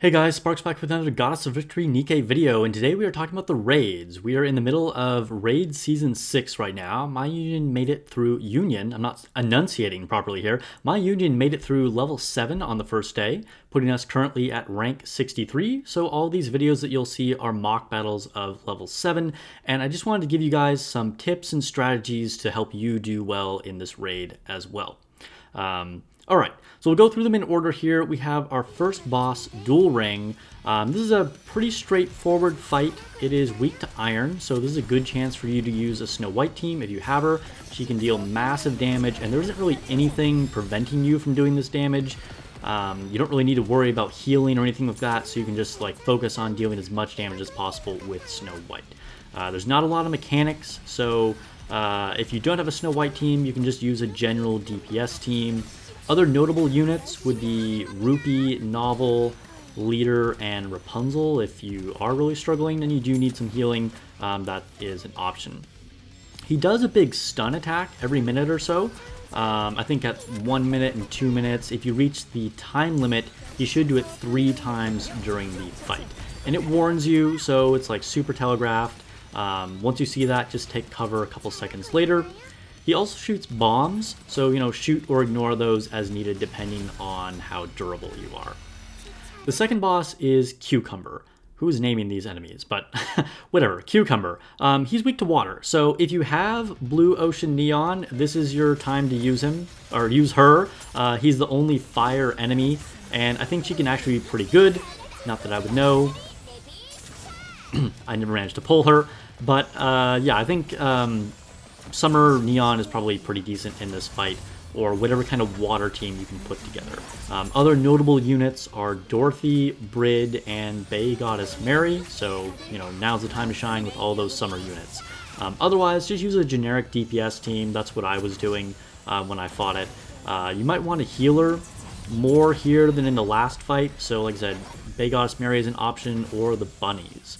Hey guys, Sparks back with another Goddess of Victory Nikke video, and today we are talking about the raids. We are in the middle of raid season 6 right now. My union made it through I'm not enunciating properly here. My union made it through level 7 on the first day, putting us currently at rank 63. So all these videos that you'll see are mock battles of level 7, and I just wanted to give you guys some tips and strategies to help you do well in this raid as well. Alright, so we'll go through them in order here. We have our first boss, Duel Ring. This is a pretty straightforward fight. It is weak to iron, so this is a good chance for you to use a Snow White team if you have her. She can deal massive damage, and there isn't really anything preventing you from doing this damage. You don't really need to worry about healing or anything like that, so you can just focus on dealing as much damage as possible with Snow White. There's not a lot of mechanics, so if you don't have a Snow White team, you can just use a general DPS team. Other notable units would be Rupee, Novel, Leader, and Rapunzel. If you are really struggling and you do need some healing, that is an option. He does a big stun attack every minute or so. I think at 1 minute and 2 minutes. If you reach the time limit, he should do it 3 times during the fight. And it warns you, so it's like super telegraphed. Once you see that, just take cover a couple seconds later. He also shoots bombs, so shoot or ignore those as needed depending on how durable you are. The second boss is Cucumber. Who is naming these enemies? But whatever, Cucumber. He's weak to water, so if you have Blue Ocean Neon, this is your time to use him, or use her. He's the only fire enemy, and I think she can actually be pretty good. Not that I would know. I never managed to pull her, but yeah, I think Summer Neon is probably pretty decent in this fight, or whatever kind of water team you can put together. Other notable units are Dorothy, Brid, and Bay Goddess Mary, so now's the time to shine with all those summer units. Otherwise, just use a generic DPS team. That's what I was doing when I fought it. You might want a healer more here than in the last fight, so like I said, Bay Goddess Mary is an option, or the bunnies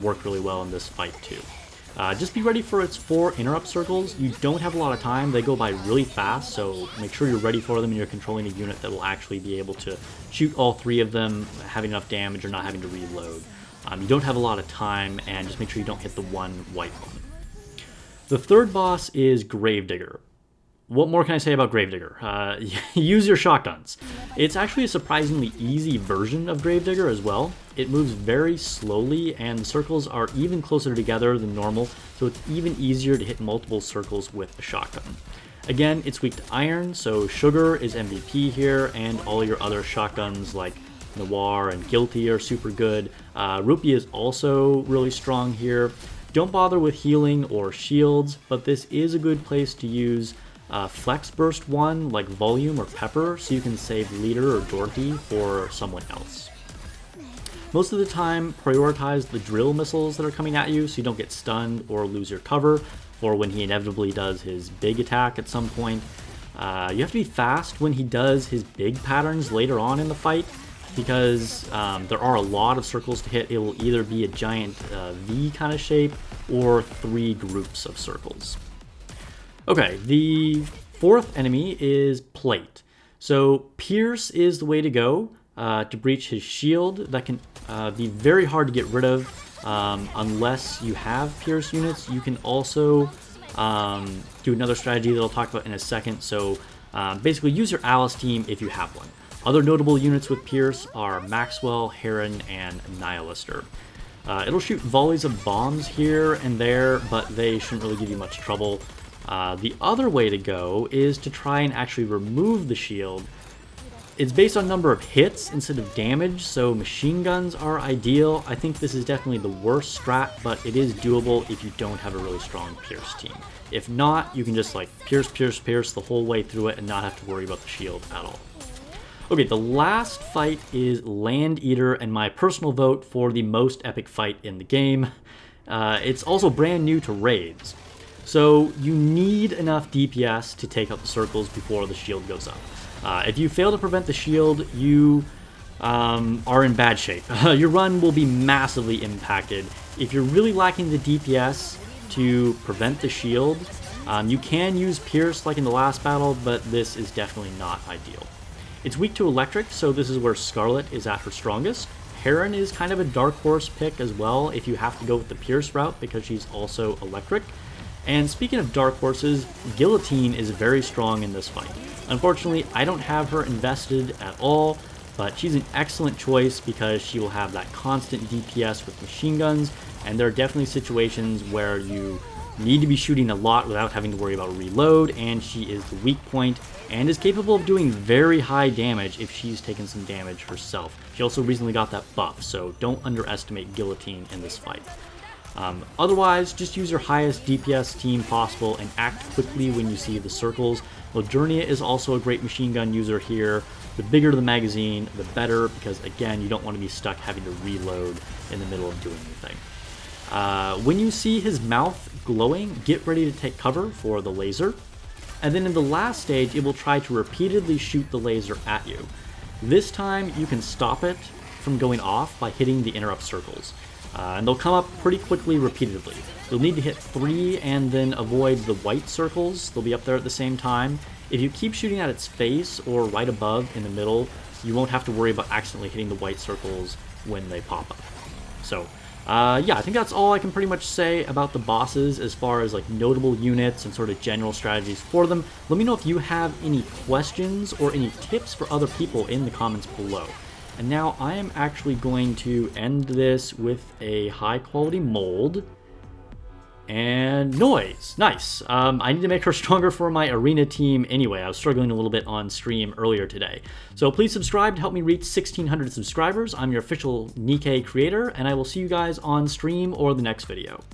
work really well in this fight too. Just be ready for its 4 interrupt circles. You don't have a lot of time. They go by really fast, so make sure you're ready for them and you're controlling a unit that will actually be able to shoot all 3 of them, having enough damage or not having to reload. You don't have a lot of time, and just make sure you don't hit the one white one. The third boss is Gravedigger. What more can I say about Gravedigger? Use your shotguns. It's actually a surprisingly easy version of Gravedigger as well. It moves very slowly, and the circles are even closer together than normal, so it's even easier to hit multiple circles with a shotgun. Again, it's weak to iron, so Sugar is MVP here, and all your other shotguns like Noir and Guilty are super good. Rupee is also really strong here. Don't bother with healing or shields, but this is a good place to use Flex Burst 1 like Volume or Pepper, so you can save Leader or Dorothy for someone else. Most of the time, prioritize the drill missiles that are coming at you so you don't get stunned or lose your cover for when he inevitably does his big attack at some point. You have to be fast when he does his big patterns later on in the fight, because there are a lot of circles to hit. It will either be a giant V kind of shape or 3 groups of circles. Okay, the fourth enemy is Plate. So Pierce is the way to go to breach his shield. That can be very hard to get rid of unless you have Pierce units. You can also do another strategy that I'll talk about in a second. So basically use your Alice team if you have one. Other notable units with Pierce are Maxwell, Heron, and Nihilister. It'll shoot volleys of bombs here and there, but they shouldn't really give you much trouble. The other way to go is to try and actually remove the shield. It's based on number of hits instead of damage, so machine guns are ideal. I think this is definitely the worst strat, but it is doable if you don't have a really strong Pierce team. If not, you can just Pierce, Pierce, Pierce the whole way through it and not have to worry about the shield at all. Okay, the last fight is Land Eater, and my personal vote for the most epic fight in the game. It's also brand new to raids. So you need enough DPS to take out the circles before the shield goes up. If you fail to prevent the shield, you are in bad shape. Your run will be massively impacted. If you're really lacking the DPS to prevent the shield, you can use Pierce like in the last battle, but this is definitely not ideal. It's weak to electric, so this is where Scarlet is at her strongest. Heron is kind of a dark horse pick as well if you have to go with the Pierce route because she's also electric. And speaking of dark horses, Guillotine is very strong in this fight. Unfortunately, I don't have her invested at all, but she's an excellent choice because she will have that constant DPS with machine guns, and there are definitely situations where you need to be shooting a lot without having to worry about reload, and she is the weak point and is capable of doing very high damage if she's taken some damage herself. She also recently got that buff, so don't underestimate Guillotine in this fight. Otherwise, just use your highest DPS team possible and act quickly when you see the circles. Ladernia is also a great machine gun user here. The bigger the magazine, the better, because again, you don't want to be stuck having to reload in the middle of doing anything. When you see his mouth glowing, get ready to take cover for the laser. And then in the last stage, it will try to repeatedly shoot the laser at you. This time, you can stop it from going off by hitting the interrupt circles. And they'll come up pretty quickly repeatedly. You'll need to hit 3 and then avoid the white circles. They'll be up there at the same time. If you keep shooting at its face or right above in the middle, you won't have to worry about accidentally hitting the white circles when they pop up. So, yeah, I think that's all I can pretty much say about the bosses as far as like notable units and sort of general strategies for them. Let me know if you have any questions or any tips for other people in the comments below. And now I am actually going to end this with a high quality mold and noise. Nice. I need to make her stronger for my arena team anyway. I was struggling a little bit on stream earlier today. So please subscribe to help me reach 1,600 subscribers. I'm your official Nikke creator, and I will see you guys on stream or the next video.